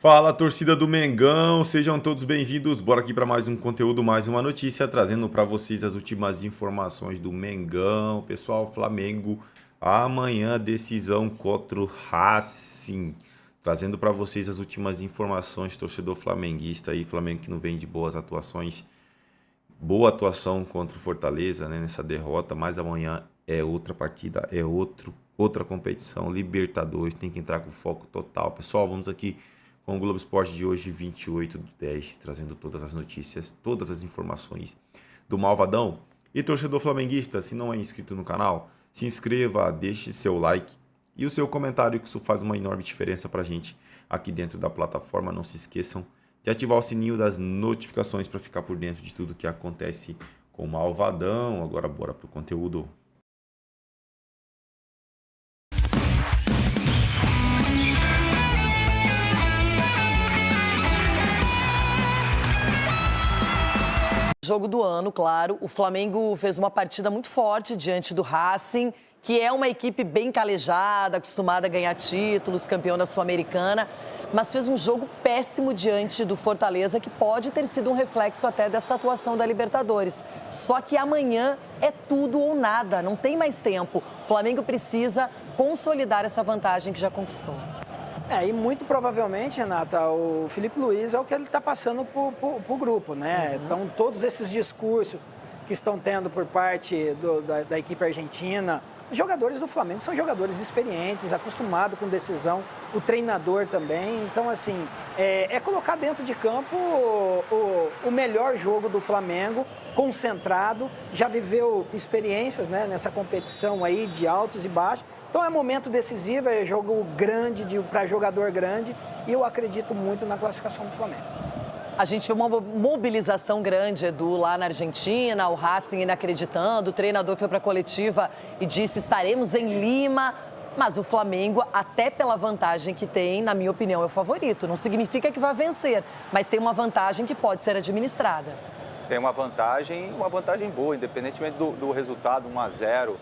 Fala, torcida do Mengão, sejam todos bem-vindos. Bora aqui para mais um conteúdo, mais uma notícia, trazendo para vocês as últimas informações do Mengão. Pessoal, Flamengo, amanhã decisão contra o Racing. Trazendo para vocês as últimas informações, torcedor flamenguista aí, Flamengo que não vem de boas atuações. Boa atuação contra o Fortaleza, né, nessa derrota, mas amanhã é outra partida, outra competição, Libertadores, tem que entrar com foco total. Pessoal, vamos aqui com o Globo Esporte de hoje, 28/10, trazendo todas as notícias, todas as informações do Malvadão. E torcedor flamenguista, se não é inscrito no canal, se inscreva, deixe seu like e o seu comentário, que isso faz uma enorme diferença pra gente aqui dentro da plataforma. Não se esqueçam de ativar o sininho das notificações para ficar por dentro de tudo que acontece com o Malvadão. Agora bora pro conteúdo. Jogo do ano, claro. O Flamengo fez uma partida muito forte diante do Racing, que é uma equipe bem calejada, acostumada a ganhar títulos, campeão da Sul-Americana, mas fez um jogo péssimo diante do Fortaleza, que pode ter sido um reflexo até dessa atuação da Libertadores. Só que amanhã é tudo ou nada, não tem mais tempo. O Flamengo precisa consolidar essa vantagem que já conquistou. E muito provavelmente, Renata, o Felipe Luiz é o que ele está passando para o grupo, né? Então, todos esses discursos que estão tendo por parte da equipe argentina, os jogadores do Flamengo são jogadores experientes, acostumados com decisão, o treinador também. Então, assim, é colocar dentro de campo o melhor jogo do Flamengo, concentrado, já viveu experiências, né, nessa competição aí de altos e baixos. Então é momento decisivo, é jogo grande para jogador grande, e eu acredito muito na classificação do Flamengo. A gente viu uma mobilização grande, Edu, lá na Argentina, o Racing inacreditando, o treinador foi para a coletiva e disse: estaremos em Lima, mas o Flamengo, até pela vantagem que tem, na minha opinião, é o favorito. Não significa que vai vencer, mas tem uma vantagem que pode ser administrada. Tem uma vantagem boa, independentemente do resultado 1-0.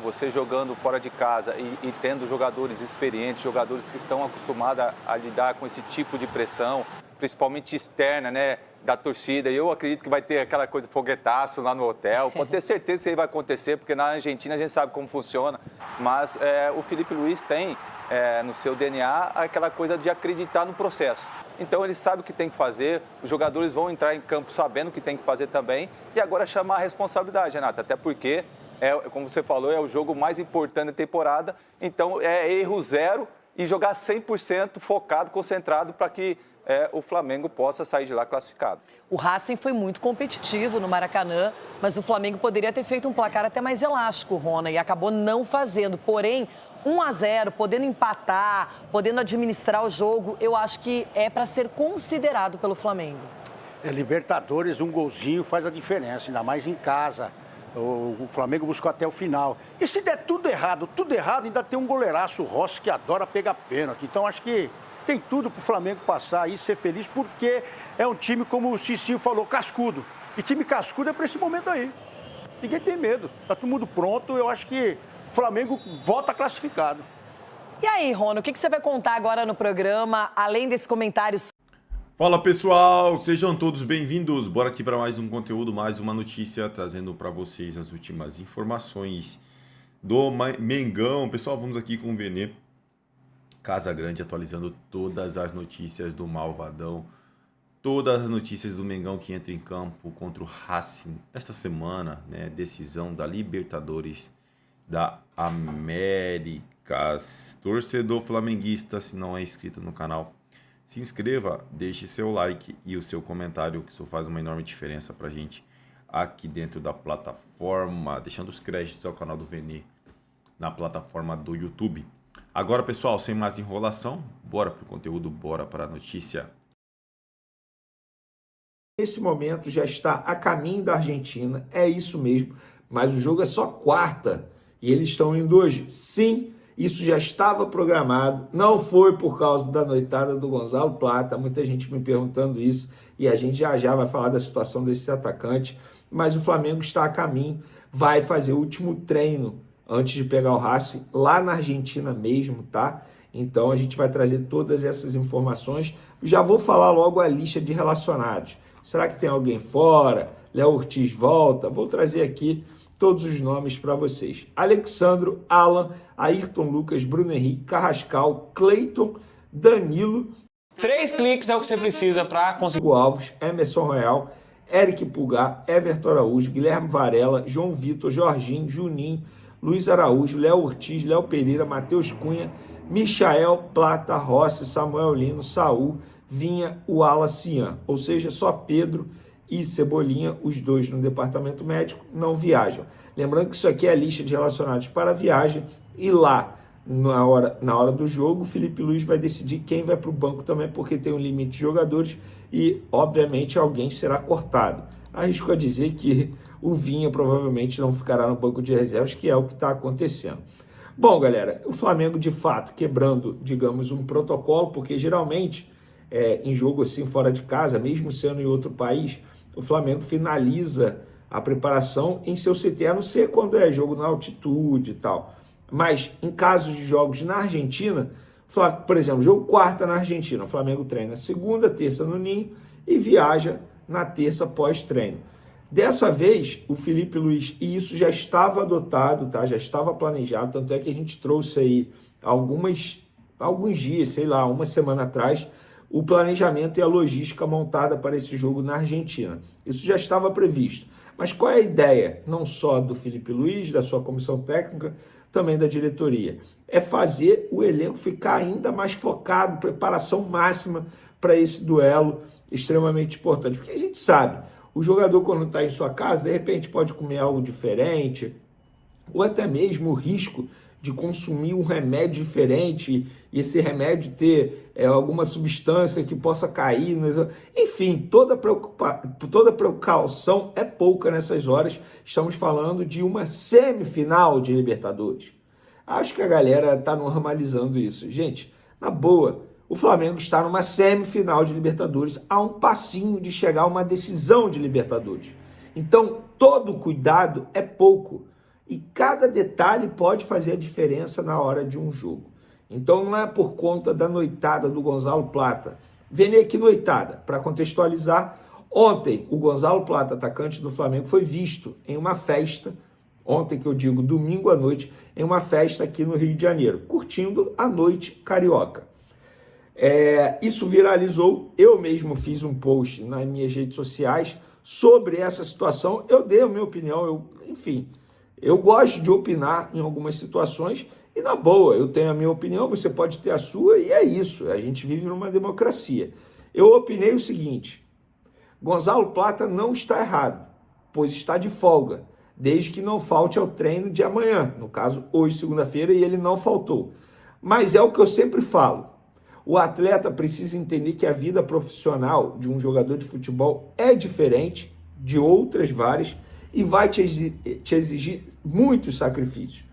Você jogando fora de casa e tendo jogadores experientes, jogadores que estão acostumados a lidar com esse tipo de pressão, principalmente externa, né, da torcida. E eu acredito que vai ter aquela coisa foguetaço lá no hotel. Pode ter certeza que isso aí vai acontecer, porque na Argentina a gente sabe como funciona. Mas o Felipe Luiz tem no seu DNA aquela coisa de acreditar no processo. Então ele sabe o que tem que fazer, os jogadores vão entrar em campo sabendo o que tem que fazer também. E agora chamar a responsabilidade, Renata, até porque como você falou, é o jogo mais importante da temporada. Então, é erro zero e jogar 100% focado, concentrado, para que o Flamengo possa sair de lá classificado. O Racing foi muito competitivo no Maracanã, mas o Flamengo poderia ter feito um placar até mais elástico, Rona, e acabou não fazendo. Porém, 1-0, podendo empatar, podendo administrar o jogo, eu acho que é para ser considerado pelo Flamengo. Libertadores, um golzinho faz a diferença, ainda mais em casa. O Flamengo buscou até o final. E se der tudo errado, ainda tem um goleiraço, o Rossi, que adora pegar pênalti. Então, acho que tem tudo para o Flamengo passar e ser feliz, porque é um time, como o Cicinho falou, cascudo. E time cascudo é para esse momento aí. Ninguém tem medo. Tá todo mundo pronto. Eu acho que o Flamengo volta classificado. E aí, Rona, o que você vai contar agora no programa, além desse comentário? Fala pessoal, sejam todos bem-vindos. Bora aqui para mais um conteúdo, mais uma notícia, trazendo para vocês as últimas informações do Mengão. Pessoal, vamos aqui com o Venê Casagrande atualizando todas as notícias do Malvadão, todas as notícias do Mengão que entra em campo contra o Racing esta semana, né? Decisão da Libertadores da América. Torcedor flamenguista, se não é inscrito no canal, se inscreva, deixe seu like e o seu comentário, que isso faz uma enorme diferença pra gente aqui dentro da plataforma, deixando os créditos ao canal do Venê na plataforma do YouTube. Agora, pessoal, sem mais enrolação, bora pro conteúdo, bora para a notícia. Nesse momento já está a caminho da Argentina, é isso mesmo, mas o jogo é só quarta e eles estão indo hoje. Sim, isso já estava programado, não foi por causa da noitada do Gonzalo Plata, muita gente me perguntando isso, e a gente já vai falar da situação desse atacante, mas o Flamengo está a caminho, vai fazer o último treino antes de pegar o Racing lá na Argentina mesmo, tá? Então a gente vai trazer todas essas informações. Já vou falar logo a lista de relacionados. Será que tem alguém fora? Léo Ortiz volta? Vou trazer aqui todos os nomes para vocês. Alexandro, Alan, Ayrton Lucas, Bruno Henrique, Carrascal, Cleiton, Danilo. 3 cliques é o que você precisa para conseguir. Hugo Alves, Emerson Royal, Eric Pulgar, Everton Araújo, Guilherme Varela, João Vitor, Jorginho, Juninho, Luiz Araújo, Léo Ortiz, Léo Pereira, Matheus Cunha, Michael, Plata, Rossi, Samuel Lino, Saul, Vinha, Uala, Cian. Ou seja, só Pedro e Cebolinha, os dois no departamento médico, não viajam. Lembrando que isso aqui é a lista de relacionados para a viagem e lá, na hora do jogo, o Felipe Luiz vai decidir quem vai para o banco também, porque tem um limite de jogadores e, obviamente, alguém será cortado. Arrisco a dizer que o Vinha provavelmente não ficará no banco de reservas, que é o que está acontecendo. Bom, galera, o Flamengo, de fato, quebrando, digamos, um protocolo, porque geralmente, em jogo assim, fora de casa, mesmo sendo em outro país, o Flamengo finaliza a preparação em seu CT, a não ser quando é jogo na altitude e tal. Mas em casos de jogos na Argentina, por exemplo, jogo quarta na Argentina, o Flamengo treina segunda, terça no Ninho e viaja na terça pós-treino. Dessa vez, o Felipe Luiz, e isso já estava adotado, tá? Já estava planejado, tanto é que a gente trouxe aí alguns dias, sei lá, uma semana atrás, o planejamento e a logística montada para esse jogo na Argentina. Isso já estava previsto. Mas qual é a ideia? Não só do Felipe Luiz, da sua comissão técnica, também da diretoria. É fazer o elenco ficar ainda mais focado, preparação máxima para esse duelo extremamente importante. Porque a gente sabe, o jogador quando está em sua casa, de repente pode comer algo diferente, ou até mesmo o risco de consumir um remédio diferente e esse remédio ter alguma substância que possa cair. Enfim, toda precaução é pouca nessas horas. Estamos falando de uma semifinal de Libertadores. Acho que a galera está normalizando isso. Gente, na boa, o Flamengo está numa semifinal de Libertadores, a um passinho de chegar a uma decisão de Libertadores. Então, todo cuidado é pouco. E cada detalhe pode fazer a diferença na hora de um jogo. Então não é por conta da noitada do Gonzalo Plata. Vem aqui noitada, para contextualizar. Ontem, o Gonzalo Plata, atacante do Flamengo, foi visto em uma festa, ontem que eu digo domingo à noite, em uma festa aqui no Rio de Janeiro, curtindo a noite carioca. Isso viralizou, eu mesmo fiz um post nas minhas redes sociais sobre essa situação, eu dei a minha opinião, enfim... Eu gosto de opinar em algumas situações e, na boa, eu tenho a minha opinião, você pode ter a sua e é isso. A gente vive numa democracia. Eu opinei o seguinte: Gonzalo Plata não está errado, pois está de folga, desde que não falte ao treino de amanhã, no caso, hoje, segunda-feira, e ele não faltou. Mas é o que eu sempre falo. O atleta precisa entender que a vida profissional de um jogador de futebol é diferente de outras várias e vai te exigir muitos sacrifícios.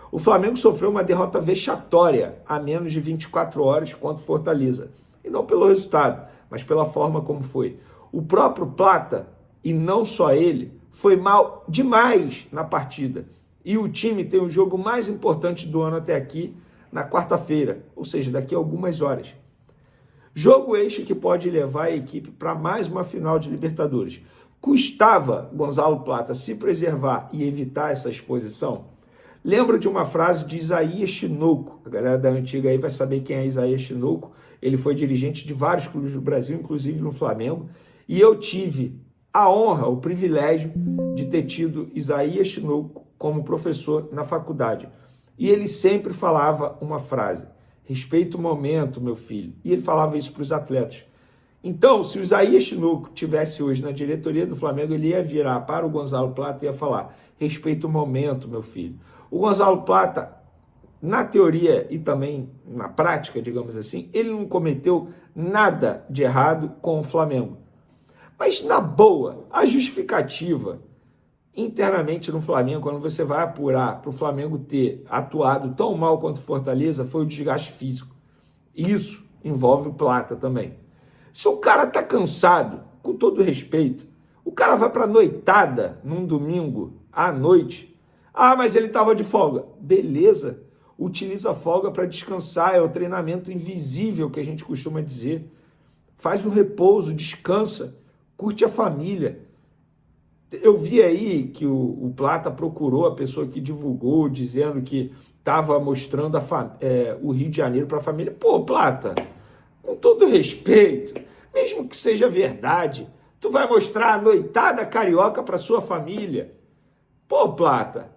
O Flamengo sofreu uma derrota vexatória há menos de 24 horas contra o Fortaleza. E não pelo resultado, mas pela forma como foi. O próprio Plata, e não só ele, foi mal demais na partida. E o time tem o jogo mais importante do ano até aqui, na quarta-feira, ou seja, daqui a algumas horas. Jogo este que pode levar a equipe para mais uma final de Libertadores. Custava Gonzalo Plata se preservar e evitar essa exposição? Lembro de uma frase de Isaías Tinoco. A galera da antiga aí vai saber quem é Isaías Tinoco. Ele foi dirigente de vários clubes do Brasil, inclusive no Flamengo. E eu tive a honra, o privilégio de ter tido Isaías Tinoco como professor na faculdade. E ele sempre falava uma frase: respeita o momento, meu filho. E ele falava isso para os atletas. Então, se o Isaías Tinoco tivesse hoje na diretoria do Flamengo, ele ia virar para o Gonzalo Plata e ia falar: respeita o momento, meu filho. O Gonzalo Plata, na teoria e também na prática, digamos assim, ele não cometeu nada de errado com o Flamengo. Mas, na boa, a justificativa internamente no Flamengo, quando você vai apurar para o Flamengo ter atuado tão mal quanto o Fortaleza, foi o desgaste físico. Isso envolve o Plata também. Se o cara tá cansado, com todo respeito, o cara vai pra noitada num domingo à noite. Ah, mas ele tava de folga. Beleza. Utiliza a folga para descansar, é o treinamento invisível que a gente costuma dizer. Faz um repouso, descansa, curte a família. Eu vi aí que o Plata procurou a pessoa que divulgou, dizendo que estava mostrando o Rio de Janeiro para a família. Pô, Plata, com todo respeito, mesmo que seja verdade, tu vai mostrar a noitada carioca para sua família. Pô, Plata,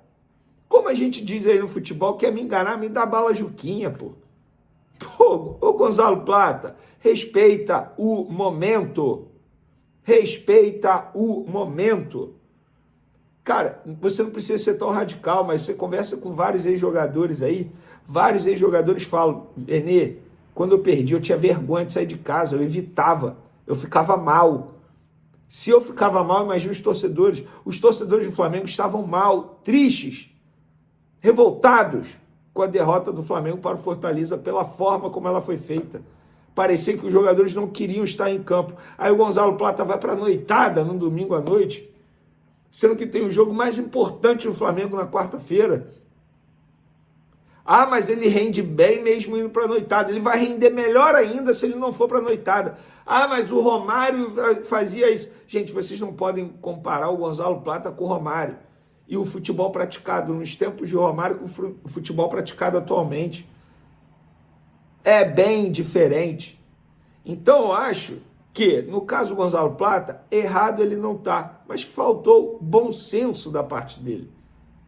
como a gente diz aí no futebol, quer me enganar, me dá bala Juquinha, pô. Pô, ô Gonzalo Plata, respeita o momento. Respeita o momento. Cara, você não precisa ser tão radical, mas você conversa com vários ex-jogadores aí, vários ex-jogadores falam, Renê, quando eu perdi, eu tinha vergonha de sair de casa, eu evitava, eu ficava mal. Se eu ficava mal, imagina os torcedores. Os torcedores do Flamengo estavam mal, tristes, revoltados com a derrota do Flamengo para o Fortaleza pela forma como ela foi feita. Parecia que os jogadores não queriam estar em campo. Aí o Gonzalo Plata vai para a noitada no domingo à noite, sendo que tem o jogo mais importante do Flamengo na quarta-feira. Ah, mas ele rende bem mesmo indo para a noitada. Ele vai render melhor ainda se ele não for para a noitada. Ah, mas o Romário fazia isso. Gente, vocês não podem comparar o Gonzalo Plata com o Romário. E o futebol praticado nos tempos de Romário com o futebol praticado atualmente. É bem diferente. Então, eu acho que, no caso do Gonzalo Plata, errado ele não está, mas faltou bom senso da parte dele.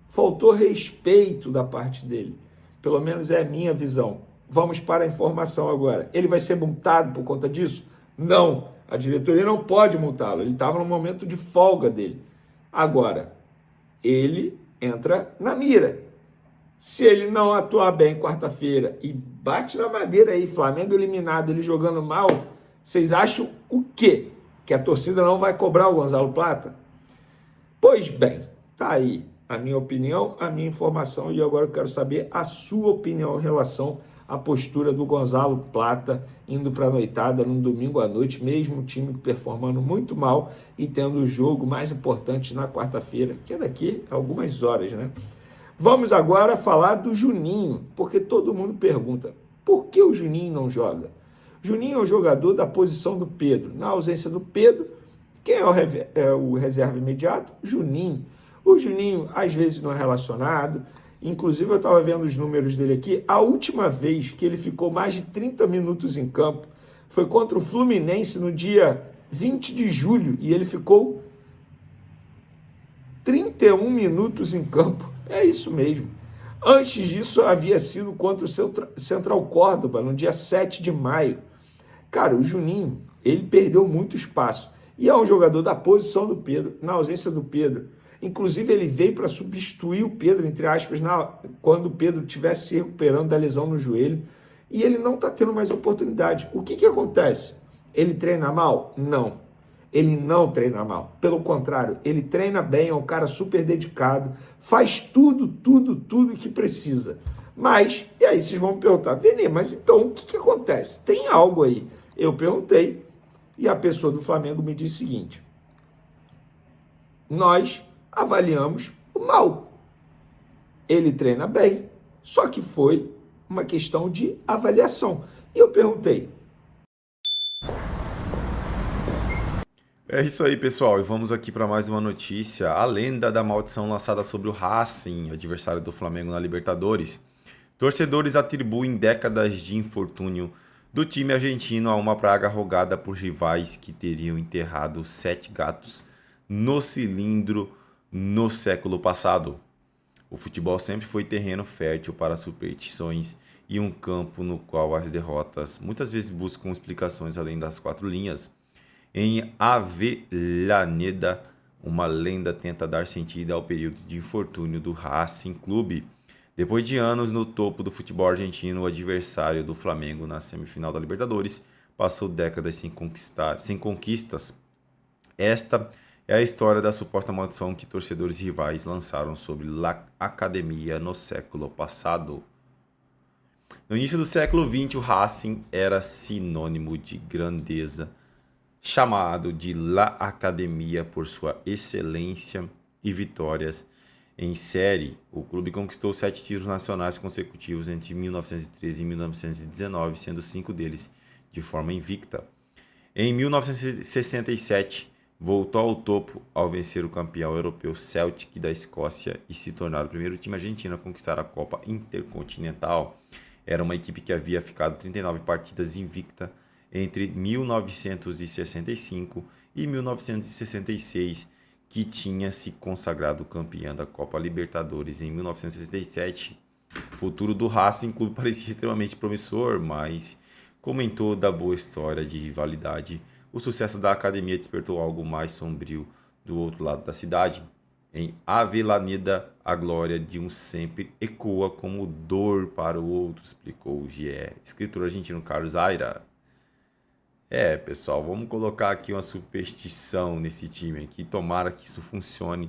Faltou respeito da parte dele. Pelo menos é a minha visão. Vamos para a informação agora. Ele vai ser multado por conta disso? Não. A diretoria não pode multá-lo. Ele estava no momento de folga dele. Agora, ele entra na mira. Se ele não atuar bem quarta-feira e bate na madeira aí, Flamengo eliminado, ele jogando mal, vocês acham o quê? Que a torcida não vai cobrar o Gonzalo Plata? Pois bem, tá aí a minha opinião, a minha informação, e agora eu quero saber a sua opinião em relação à postura do Gonzalo Plata indo para a noitada no domingo à noite, mesmo o time performando muito mal e tendo o jogo mais importante na quarta-feira, que é daqui a algumas horas, né? Vamos agora falar do Juninho, porque todo mundo pergunta, por que o Juninho não joga? Juninho é o jogador da posição do Pedro. Na ausência do Pedro, quem é o reserva imediato? Juninho. O Juninho, às vezes, não é relacionado. Inclusive, eu estava vendo os números dele aqui. A última vez que ele ficou mais de 30 minutos em campo foi contra o Fluminense no dia 20 de julho. E ele ficou 31 minutos em campo. É isso mesmo. Antes disso, havia sido contra o Central Córdoba, no dia 7 de maio. Cara, o Juninho, ele perdeu muito espaço. E é um jogador da posição do Pedro, na ausência do Pedro. Inclusive, ele veio para substituir o Pedro, entre aspas, quando o Pedro estivesse se recuperando da lesão no joelho. E ele não está tendo mais oportunidade. O que acontece? Ele treina mal? Não. Ele não treina mal. Pelo contrário, ele treina bem, é um cara super dedicado, faz tudo que precisa. Mas, e aí vocês vão me perguntar, Vene, mas então o que acontece? Tem algo aí? Eu perguntei e a pessoa do Flamengo me disse o seguinte, nós avaliamos o mal. Ele treina bem, só que foi uma questão de avaliação. E eu perguntei, É isso aí, pessoal, e vamos aqui para mais uma notícia. A lenda da maldição lançada sobre o Racing, adversário do Flamengo na Libertadores. Torcedores atribuem décadas de infortúnio do time argentino a uma praga rogada por rivais que teriam enterrado 7 gatos no cilindro no século passado. O futebol sempre foi terreno fértil para superstições e um campo no qual as derrotas muitas vezes buscam explicações além das 4 linhas. Em Avellaneda, uma lenda tenta dar sentido ao período de infortúnio do Racing Clube. Depois de anos no topo do futebol argentino, o adversário do Flamengo na semifinal da Libertadores passou décadas sem conquistas. Esta é a história da suposta maldição que torcedores rivais lançaram sobre La Academia no século passado. No início do século XX, o Racing era sinônimo de grandeza, chamado de La Academia por sua excelência e vitórias Em série, o clube conquistou 7 títulos nacionais consecutivos entre 1913 e 1919, sendo 5 deles de forma invicta. Em 1967, voltou ao topo ao vencer o campeão europeu Celtic da Escócia e se tornar o primeiro time argentino a conquistar a Copa Intercontinental. Era uma equipe que havia ficado 39 partidas invicta entre 1965 e 1966, que tinha se consagrado campeã da Copa Libertadores em 1967. O futuro do Racing Clube parecia extremamente promissor, mas, como em toda boa história de rivalidade, o sucesso da academia despertou algo mais sombrio do outro lado da cidade. Em Avellaneda, a glória de um sempre ecoa como dor para o outro, explicou o GE. Escritor argentino Carlos Aira. Pessoal, vamos colocar aqui uma superstição nesse time aqui. Tomara que isso funcione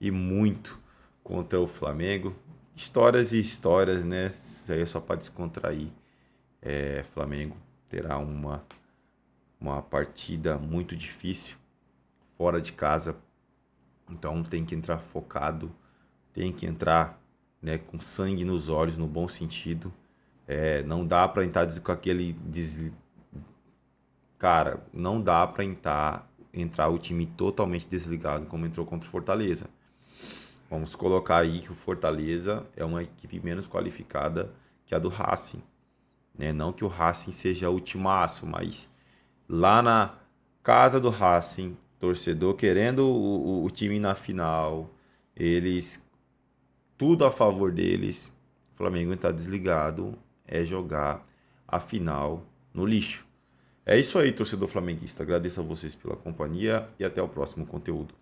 e muito contra o Flamengo. Histórias e histórias, né? Isso aí é só para descontrair. Flamengo terá uma partida muito difícil fora de casa. Então tem que entrar focado, tem que entrar, né, com sangue nos olhos, no bom sentido. Não dá para entrar com aquele... Cara, não dá para entrar o time totalmente desligado como entrou contra o Fortaleza. Vamos colocar aí que o Fortaleza é uma equipe menos qualificada que a do Racing, né? Não que o Racing seja o timaço, mas lá na casa do Racing, torcedor querendo o time na final, eles, tudo a favor deles. O Flamengo está desligado, é jogar a final no lixo. É isso aí, torcedor flamenguista. Agradeço a vocês pela companhia e até o próximo conteúdo.